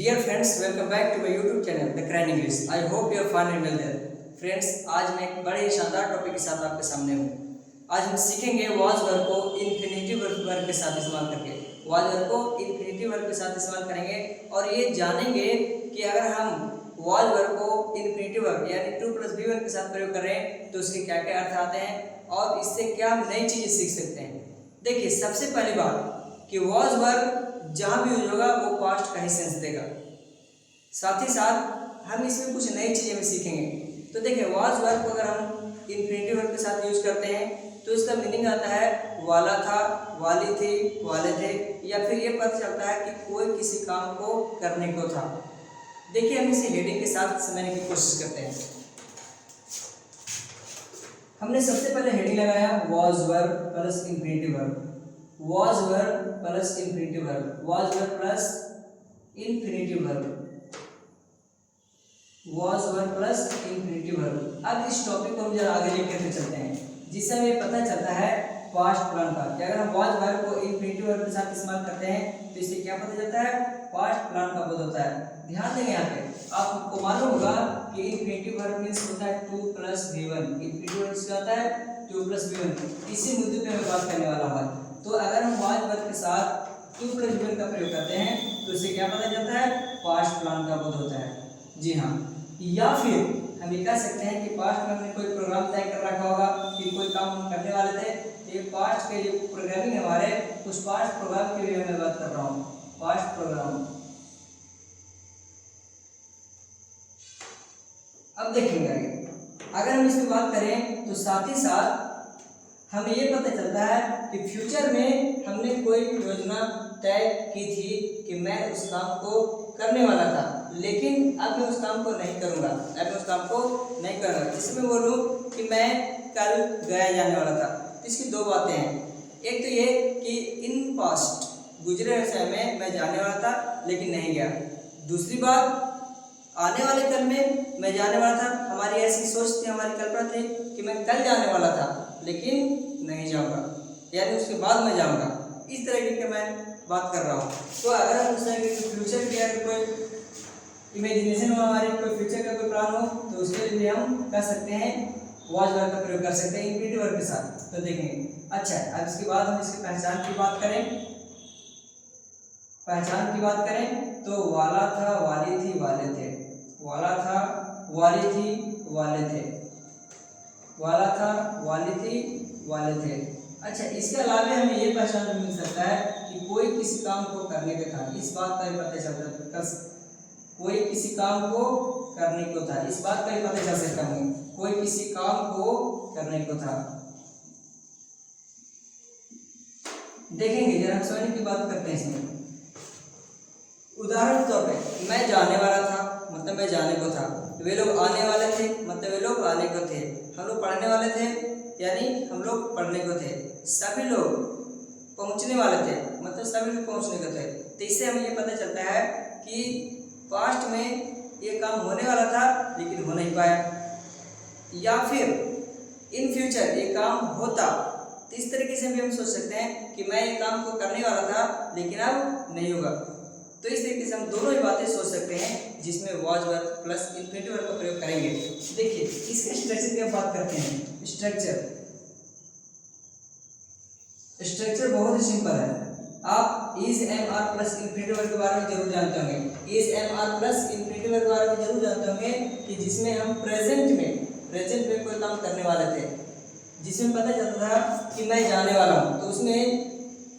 Dear friends, welcome back to my YouTube channel the crane English. I hope you are fine and well there. Friends, आज मैं एक बड़े शानदार topic के साथ आपके सामने हूँ। आज हम सीखेंगे वॉज वर्ब को इन्फिनिटिव वर्ब के साथ इस्तेमाल करके। वॉज वर्ब को इन्फिनिटिव वर्ब के साथ इस्तेमाल करेंगे और ये जानेंगे कि अगर हम वॉज वर्ब को इन्फिनिटिव वर्ब यानी टू प्लस बी वन के साथ प्रयोग कर रहे हैं तो उसके क्या क्या अर्थ आते हैं और इससे क्या हम नई चीज़ें सीख सकते हैं। देखिए, सबसे पहली बात कि वॉज वर्ब जहाँ भी यूज होगा वो पास्ट का ही सेंस देगा। साथ ही साथ हम इसमें कुछ नई चीज़ें भी सीखेंगे। तो देखिए, वॉज वर्ब को अगर हम इन्फिनिटिव वर्ब के साथ यूज करते हैं तो इसका मीनिंग आता है वाला था, वाली थी, वाले थे, या फिर ये पता चलता है कि कोई किसी काम को करने को था। देखिए, हम इसे हेडिंग के साथ समझने की कोशिश करते हैं। हमने सबसे पहले हेडिंग लगाया was verb plus infinitive verb. Was verb plus infinitive verb, was verb plus infinitive verb, was verb plus infinitive verb. अब इस टॉपिक को हम जरा आगे लेकर चलते हैं, जिससे हमें पता चलता है पास्ट प्लान का कि अगर हम वॉज वर्ब को इन्फिनिटिव वर्ब के साथ इस्तेमाल करते हैं तो इससे क्या पता चलता है, पास्ट प्लान का बोध होता है। ध्यान देंगे यहाँ पे, आपको मालूम होगा कि इन्फिनिटिव वर्ब मींस होता है to plus V one. Infinitive verb क्या होता है, टू प्लस बी वन। इसी मुद्दे पे मैं बात करने वाला हूँ। तो अगर हम वॉज वर्ब के साथ टू प्लस बी वन का प्रयोग करते हैं तो इससे क्या पता चलता है, पास्ट प्लान का बोध होता है। जी हाँ, या फिर हम ये कह सकते हैं कि पास्ट में हमने कोई प्रोग्राम तय कर रखा होगा कि कोई काम हम करने वाले थे। ये पास्ट के जो प्रोग्रामिंग है हमारे, उस पास्ट प्रोग्राम की भी मैं बात कर रहा हूँ, पास्ट प्रोग्राम। अब देखेंगे आगे, अगर हम इसमें बात करें तो साथ ही साथ हमें ये पता चलता है कि फ्यूचर में हमने कोई योजना तय की थी कि मैं उस काम को करने वाला था, लेकिन अब मैं उस काम को नहीं करूँगा। अब मैं उस काम को नहीं करूँगा। इसमें बोलूँ कि मैं कल गया जाने वाला था। इसकी दो बातें हैं। एक तो ये कि इन पास्ट गुजरे हुए समय में मैं जाने वाला था लेकिन नहीं गया। दूसरी बात, आने वाले कल में मैं जाने वाला था। हमारी ऐसी सोच थी, हमारी कल्पना थी कि मैं कल जाने वाला था लेकिन नहीं जाऊँगा, यानी उसके बाद मैं जाऊँगा। इस तरीके की मैं बात कर रहा हूँ। तो अगर हम उस तरह के फ्यूचर की अगर कोई इमेजिनेशन हो, हमारे कोई फ्यूचर का कोई प्लान हो, तो उसके लिए हम कर सकते हैं वॉज वर्ब का प्रयोग कर सकते हैं इन्फिनिटिव वर्ब के साथ। तो देखेंगे। अच्छा, अब इसके बाद हम इसकी पहचान की बात करें। पहचान की बात करें तो वाला था, वाली थी, वाले थे। वाला था, वाली थी, वाले थे। वाला था, वाली थी, वाले थे। अच्छा, इसके अलावा हमें ये पहचान मिल सकता है कि कोई किसी काम को करने को था। इस बात का भी पता चलता है, कोई किसी काम को करने को था। इस बात का भी पता चल सकता है, कोई किसी काम को करने को था। देखेंगे, जरा हम समझने की बात करते हैं इसमें। उदाहरण के तौर पे, मैं जाने वाला था मतलब मैं जाने को था। वे लोग आने वाले थे मतलब वे लोग आने को थे। हम लोग पढ़ने वाले थे यानी हम लोग पढ़ने को थे। सभी लोग पहुंचने वाले थे मतलब सभी लोग पहुंचने को थे। तो इससे हमें ये पता चलता है कि पास्ट में ये काम होने वाला था लेकिन हो नहीं पाया, या फिर इन फ्यूचर ये काम होता। तो इस तरीके से भी हम सोच सकते हैं कि मैं ये काम को करने वाला था लेकिन अब नहीं होगा। तो इस तरीके से हम दोनों ही बातें सोच सकते हैं जिसमें was verb plus infinitive verb का प्रयोग करेंगे। देखिए, इसके स्ट्रक्चर की हम बात करते हैं। स्ट्रक्चर बहुत ही सिंपल है। आप is am are plus infinitive verb के बारे में जरूर जानते होंगे। Is am are plus infinitive verb के बारे में जरूर जानते होंगे कि जिसमें हम प्रेजेंट में कोई काम करने वाले थे, जिसमें पता चलता था कि मैं जाने वाला हूँ। तो उसमें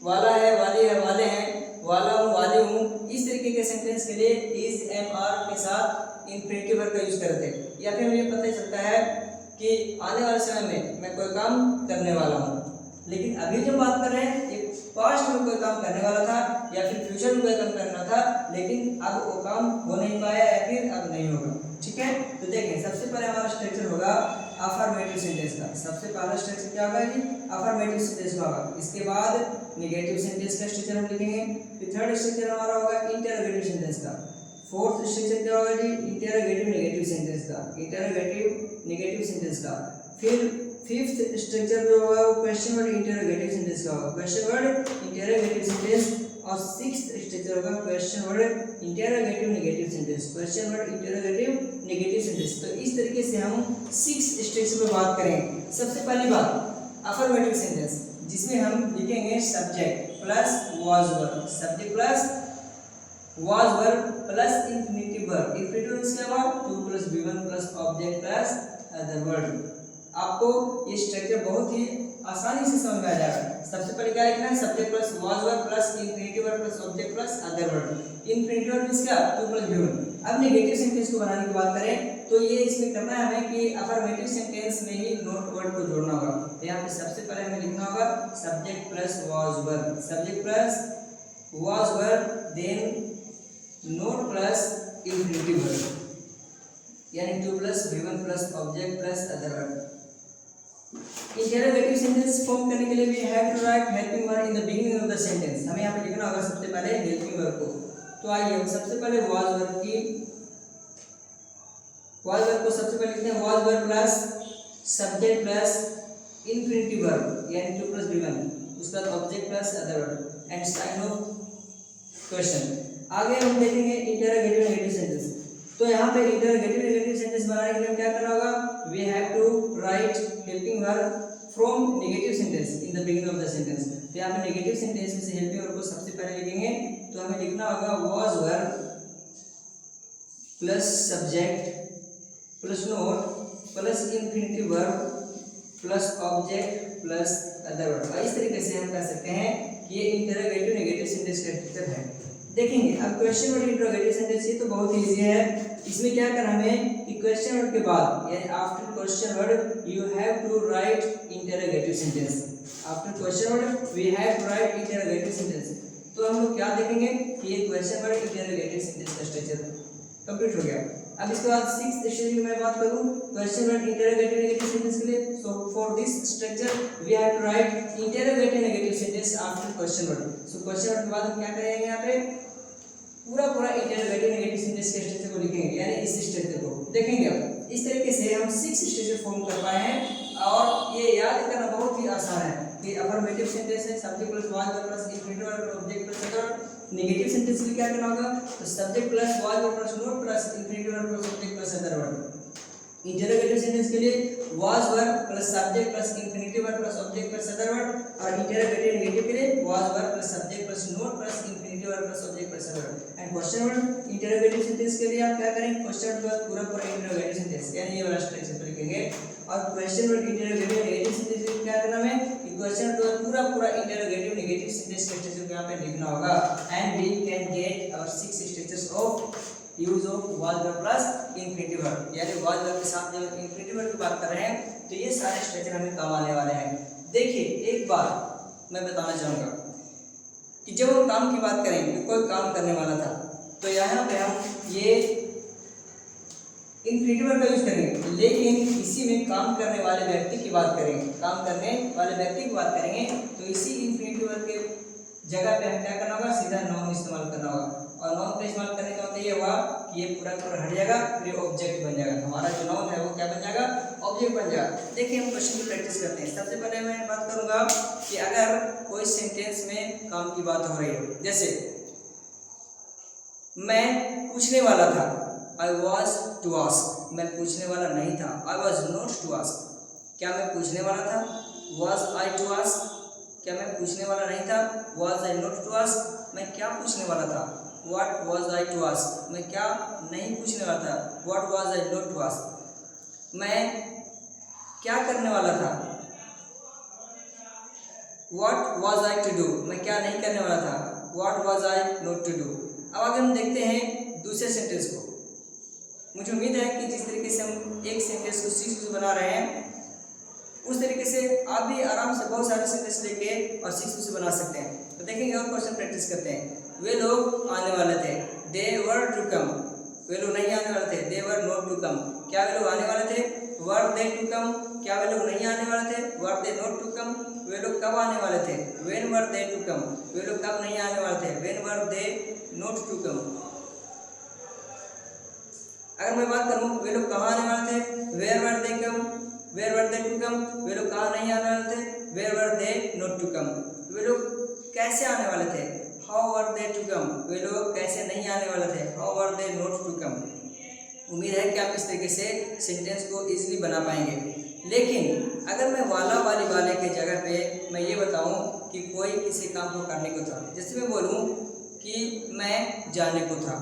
वाला है, वाली है, वाले हैं, वाला हूँ, वाली हूँ। इस तरीके के सेंटेंस के लिए इज एम आर के साथ इन्फिनिटिव वर्ब का यूज करते हैं। या फिर हमें पता चलता है कि आने वाले समय में मैं कोई काम करने वाला हूँ, लेकिन अभी जो बात कर रहे हैं ये पास्ट में कोई काम करने वाला था या फिर फ्यूचर में कोई काम करना था, लेकिन अब वो काम हो नहीं पाया या फिर अब नहीं होगा। ठीक है, तो देखें, सबसे पहले हमारा स्ट्रक्चर होगा अफर्मेटिव सेंटेंस का। सबसे पहला स्ट्रक्चर क्या होगा जी, अफर्मेटिव सेंटेंस का होगा। इसके बाद नेगेटिव सेंटेंस का स्ट्रक्चर हम लिखेंगे। फिर थर्ड स्ट्रक्चर हमारा होगा इंटरोगेटिव सेंटेंस का। फोर्थ स्ट्रक्चर क्या होगा जी, इंटरोगेटिव नेगेटिव सेंटेंस का, इंटरोगेटिव नेगेटिव सेंटेंस का। फिर फिफ्थ स्ट्रक्चर जो होगा वो क्वेश्चन वर्ड इंटरोगेटिव सेंटेंस का होगा, क्वेश्चन वर्ड इंटरोगेटिव सेंटेंस। और सिक्स्थ स्ट्रक्चर होगा question word interrogative negative sentence. Question word interrogative negative sentence. तो इस तरीके से हम सिक्स स्ट्रक्चर पर बात करेंगे। सबसे पहली बात अफर्मेटिव सेंटेंस, जिसमें हम लिखेंगे subject plus was verb, subject plus was verb plus infinitive verb. Infinitive verb क्या हुआ? To plus V1 plus object plus other verb. आपको ये स्ट्रक्चर बहुत ही आसानी से समझ में आ जाएगा। सबसे पहले क्या लिखना है? Subject plus was verb plus infinitive verb plus object plus other verb. Infinitive verb means क्या? To plus V1। अब नेगेटिव सेंटेंस को बनाने की बात करें तो ये इसमें करना है हमें कि अफर्मेटिव सेंटेंस में ही नोट वर्ड को जोड़ना होगा। तो यहाँ पे सबसे पहले हमें लिखना होगा subject plus was verb, subject plus was verb, then not plus infinitive verb, यानी to plus V1 plus object plus other verb. Interrogative sentence form करने के लिए we have to write helping verb in the beginning of the sentence. हमें यहाँ पे लिखना होगा सबसे पहले हेल्पिंग वर्ब को। तो आइए सबसे पहले वाज वर्ब को सबसे पहले लिखते हैं was verb plus subject plus infinitive verb, यानी टू प्लस V1, उसका object plus other verb and sign of question. आगे हम देखेंगे इंटरोगेटिव नेगेटिव सेंटेंस। तो यहाँ पे इंटरोगेटिव नेगेटिव सेंटेंस बनाने के लिए क्या करना होगा? We have to write helping verb from negative sentence in the beginning of the sentence. तो यहाँ पे नेगेटिव सेंटेंस में से हेल्पिंग वर्ब को सबसे पहले लिखेंगे। तो हमें लिखना होगा was verb plus subject plus note plus infinitive verb plus object plus other verb. इस तरीके से हम कह सकते हैं कि ये इंटरोगेटिव नेगेटिव सेंटेंस का स्ट्रक्चर है। देखेंगे अब क्वेश्चन वर्ड इंटरोगेटिव सेंटेंस, ये तो बहुत ही इजी है। इसमें क्या करना हमें कि क्वेश्चन वर्ड के बाद यानी after question word you have to write interrogative sentence. After question word we have to write interrogative sentence. तो हम लोग क्या देखेंगे कि ये क्वेश्चन वर्ड इंटरोगेटिव सेंटेंस का स्ट्रक्चर कंप्लीट हो गया। अब इसके बाद सिक्स्थ स्टेज की मैं बात करूं question word interrogative negative sentence के लिए। So for this structure we have to write interrogative negative sentence after question word. So question word के बाद हम क्या करेंगे? यहाँ पे पूरा इंटरोगेटिव नेगेटिव सेंटेंस के स्ट्रक्चर को लिखेंगे, यानी इस स्ट्रक्चर को देखेंगे। अब इस तरीके से हम सिक्स स्ट्रक्चर फॉर्म कर पाए हैं और ये याद करना बहुत ही आसान है कि अफर्मेटिव सेंटेंस है subject plus was verb plus infinitive verb object plus other verb. Negative sentence में क्या करना होगा? तो subject plus was verb plus note plus infinitive verb plus object plus other verb. Interrogative sentence के लिए was verb plus subject plus infinitive verb plus object plus other verb, और interrogative negative के लिए was verb plus subject plus note plus infinitive verb plus object plus other verb. And question word interrogative sentence के लिए आप क्या करेंगे? Question word के बाद पूरा इंटरोगेटिव सेंटेंस यानी ये वाला स्ट्रक्चर लिखेंगे। और question word interrogative negative sentence में क्या करना है कि क्वेश्चन वर्ड के बाद पूरा इंटरोगेटिव नेगेटिव सेंटेंस का स्ट्रक्चर यहाँ पे लिखना होगा। And we can get our six structures of use of was verb plus infinitive verb, यानी वाज वर्ब के साथ जब इंफिनिटिव वर्ब की बात कर रहे हैं तो ये सारे स्ट्रक्चर हमें काम आने वाले हैं। देखिए एक बात मैं बताना चाहूँगा कि जब हम काम की बात करेंगे, कोई काम करने वाला था तो यहाँ पे हम ये इंफिनिटिव वर्ब का यूज करेंगे, लेकिन इसी में काम करने वाले व्यक्ति की बात करेंगे, काम करने वाले व्यक्ति की बात करेंगे तो इसी इंफिनिटिव वर्ब के जगह पे हमें क्या करना होगा? सीधा नाउन इस्तेमाल करना होगा। और नाउन का इस्तेमाल करने का मतलब ये हुआ कि ये पूरा हट जाएगा, फिर ऑब्जेक्ट बन जाएगा। हमारा जो नाउन है वो क्या बन जाएगा? ऑब्जेक्ट बन जाएगा। देखिए हम क्वेश्चन की प्रैक्टिस करते हैं। सबसे पहले मैं बात करूंगा कि अगर कोई सेंटेंस में काम की बात हो रही है, जैसे मैं पूछने वाला था, आई वॉज टू आस्क, मैं पूछने वाला नहीं था, I was not to ask. क्या मैं पूछने वाला था? Was I to ask. क्या मैं पूछने वाला नहीं था? Was I not to ask. मैं क्या पूछने वाला था? What was I to ask. मैं क्या नहीं पूछने वाला था? What was I not to ask. मैं क्या करने वाला था? What was I to do. मैं क्या नहीं करने वाला था? What was I not to do. अब अगर हम देखते हैं दूसरे सेंटेंस को, मुझे उम्मीद है कि जिस तरीके से हम एक सेंटेंस को सीक्वेंस बना रहे हैं उस तरीके से आप भी आराम से बहुत सारे सेंटेंस लेके और सीक्वेंस बना सकते हैं। तो देखेंगे और क्वेश्चन प्रैक्टिस करते हैं। वे लोग आने वाले थे, दे वर टू कम। वे लोग नहीं आने वाले थे, दे वर नॉट टू कम। क्या वे लोग आने वाले थे? वर दे टू कम। क्या वे लोग नहीं आने वाले थे? वर दे नॉट टू कम। वे लोग कब आने वाले थे? When were they to come. वे लोग कब नहीं आने वाले थे? When were they not to come. अगर मैं बात करूं वे लोग कहाँ आने वाले थे? Where were they come, where were they to come. वे लोग कहाँ नहीं आने वाले थे? Where were they not to come. वे लोग कैसे आने वाले थे? हाउ वर कि आप इस तरीके से सेंटेंस को इजीली बना पाएंगे। लेकिन अगर मैं वाला वाली वाले के जगह पे मैं ये बताऊं कि कोई किसी काम को करने को था, जैसे मैं बोलूं कि मैं जाने को था,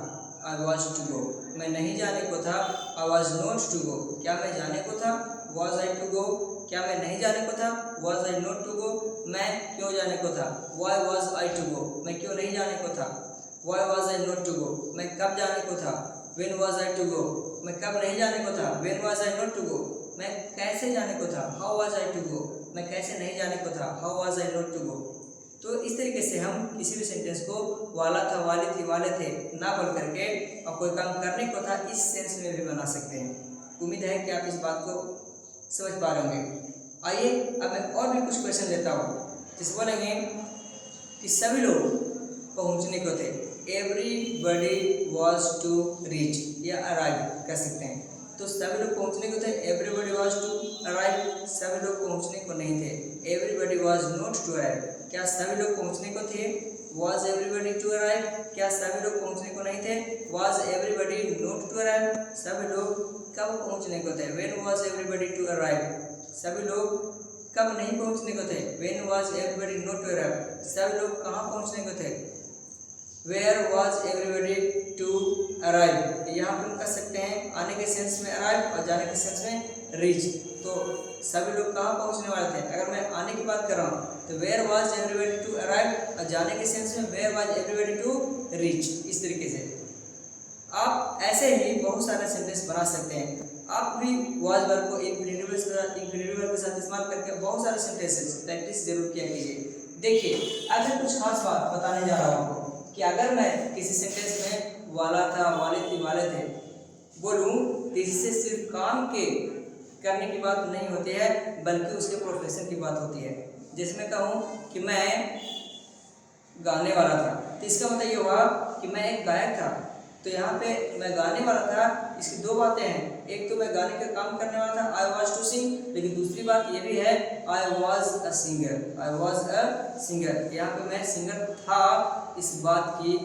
आई वॉज टू गो, मैं नहीं जाने को था, I was not to go, क्या मैं जाने को था, वॉज आई टू गो, क्या मैं नहीं जाने को था, was I not to go, मैं क्यों जाने को था, why was I to go, मैं क्यों नहीं जाने को था, why was I not to go, मैं कब जाने को था, when was I to go, मैं कब नहीं जाने को था, when was I not to go, मैं कैसे जाने को था, how was I to go, मैं कैसे नहीं जाने को था, how was I not to go. तो इस तरीके से हम किसी भी सेंटेंस को वाला था, वाली थी, वाले थे ना बोल करके और कोई काम करने को था इस सेंस में भी बना सकते हैं। उम्मीद है कि आप इस बात को समझ पा रहे होंगे। आइए अब मैं और भी कुछ क्वेश्चन लेता हूँ, जिस बोलेंगे कि सभी लोग पहुँचने को थे, एवरीबडी वॉज टू रीच या अराइव कर सकते हैं। तो सभी लोग पहुँचने को थे, एवरीबडी वॉज टू अराइव, सभी लोग पहुँचने को नहीं थे, everybody was not to arrive, क्या सभी लोग पहुँचने को थे, वॉज एवरीबडी टू अराइव, क्या सभी लोग पहुँचने को नहीं थे, was everybody not to arrive, सभी लोग कब पहुँचने को थे, when was everybody to arrive, सभी लोग कब नहीं पहुँचने को थे, when was everybody not to arrive, सभी लोग कहाँ पहुँचने को थे, where was everybody to arrive. यहाँ पर कर सकते हैं आने के सेंस में अराइव और जाने के सेंस में रीच। तो सभी लोग कहाँ पहुँचने वाले थे, अगर मैं आने की बात कर रहा हूँ तो where was everybody to arrive, और जाने के सेंस में where was everybody to reach. इस तरीके से आप ऐसे ही बहुत सारे सेंटेंस बना सकते हैं। आप भी वॉज वर्ब को इंफिनिटिव वर्ब के साथ इस्तेमाल करके बहुत सारे सेंटेंसेस प्रैक्टिस जरूर किया कीजिए। देखिए, अगर कुछ खास बात बताने जा रहा हूँ आपको कि अगर मैं किसी सेंटेंस में वाला था, वाले थी, वाले थे बोलूँ तो इससे सिर्फ काम के करने की बात नहीं होती है, बल्कि उसके प्रोफेशन की बात होती है। जैसे मैं कहूँ कि मैं गाने वाला था, तो इसका मतलब ये हुआ कि मैं एक गायक था। तो यहाँ पे मैं गाने वाला था, इसकी दो बातें हैं, एक तो मैं गाने का काम करने वाला था, आई वॉज टू सिंग, लेकिन दूसरी बात ये भी है I was a singer, I was a singer, यहाँ पे मैं सिंगर था, इस बात की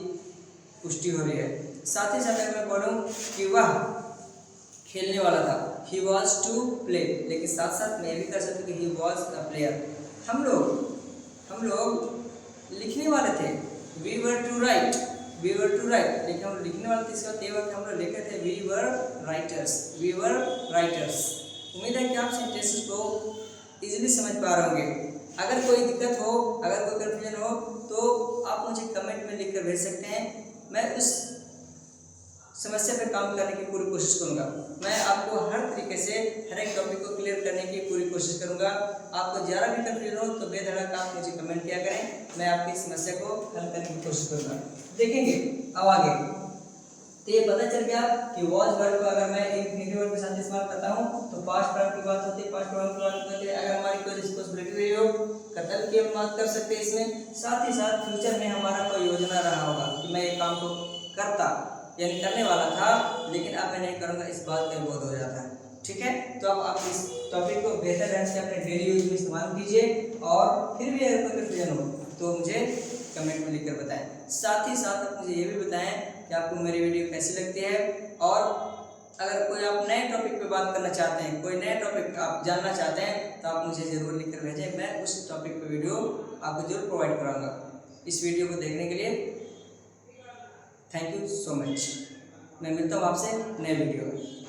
पुष्टि हो रही है। साथ ही साथ अगर मैं बोलूँ कि वह खेलने वाला था, ही वॉज टू प्ले, लेकिन साथ साथ मैं भी कर सकता हूँ कि ही वॉज अ प्लेयर। हम लोग लिखने वाले थे, we were to write, we were to write, लेकिन हम लिखने वाले थे, इसका तेवर हम लोग लिखे थे we were writers, we were writers. उम्मीद है कि आप सेंटेंसेस को इजीली समझ पा रहे होंगे। अगर कोई दिक्कत हो, अगर कोई कन्फ्यूजन हो तो आप मुझे कमेंट में लिख कर भेज सकते हैं। मैं उस समस्या पर काम करने की पूरी कोशिश करूंगा। मैं आपको हर तरीके से हर एक टॉपिक को क्लियर करने की पूरी कोशिश करूंगा। आपको ज़रा भी कन्फ्यूजन हो तो बेधड़क आप मुझे कमेंट किया करें, मैं आपकी समस्या को हल करने की कोशिश करूंगा। देखेंगे अब आगे, तो ये पता चल गया कि वॉज वर्ब को अगर मैं इंफिनिटिव वर्ब के साथ इस्तेमाल करता हूँ तो पास्ट फॉर्म की बात होती है, पास्ट फॉर्म की बात होती है। अगर हमारी कोई रिस्पॉन्सिबिलिटी रही हो, कतल की हम बात कर सकते हैं इसमें। साथ ही साथ फ्यूचर में हमारा कोई योजना रहा होगा कि मैं ये काम को करता यानी करने वाला था, लेकिन अब मैं नहीं करूँगा, इस बात का बोध हो जाता है। ठीक है, तो अब आप इस टॉपिक को बेहतर ढंग से अपने डेली यूज में इस्तेमाल कीजिए, और फिर भी अगर कोई कन्फ्यूजन हो तो मुझे कमेंट में लिखकर बताएं। साथ ही साथ आप मुझे ये भी बताएं कि आपको मेरी वीडियो कैसी लगती है, और अगर कोई आप नए टॉपिक पे बात करना चाहते हैं, कोई नया टॉपिक आप जानना चाहते हैं, तो आप मुझे ज़रूर लिखकर भेजें। मैं उस टॉपिक पे वीडियो आपको जरूर प्रोवाइड कराऊंगा। इस वीडियो को देखने के लिए थैंक यू सो मच। मैं मिलता हूँ आपसे नए वीडियो में।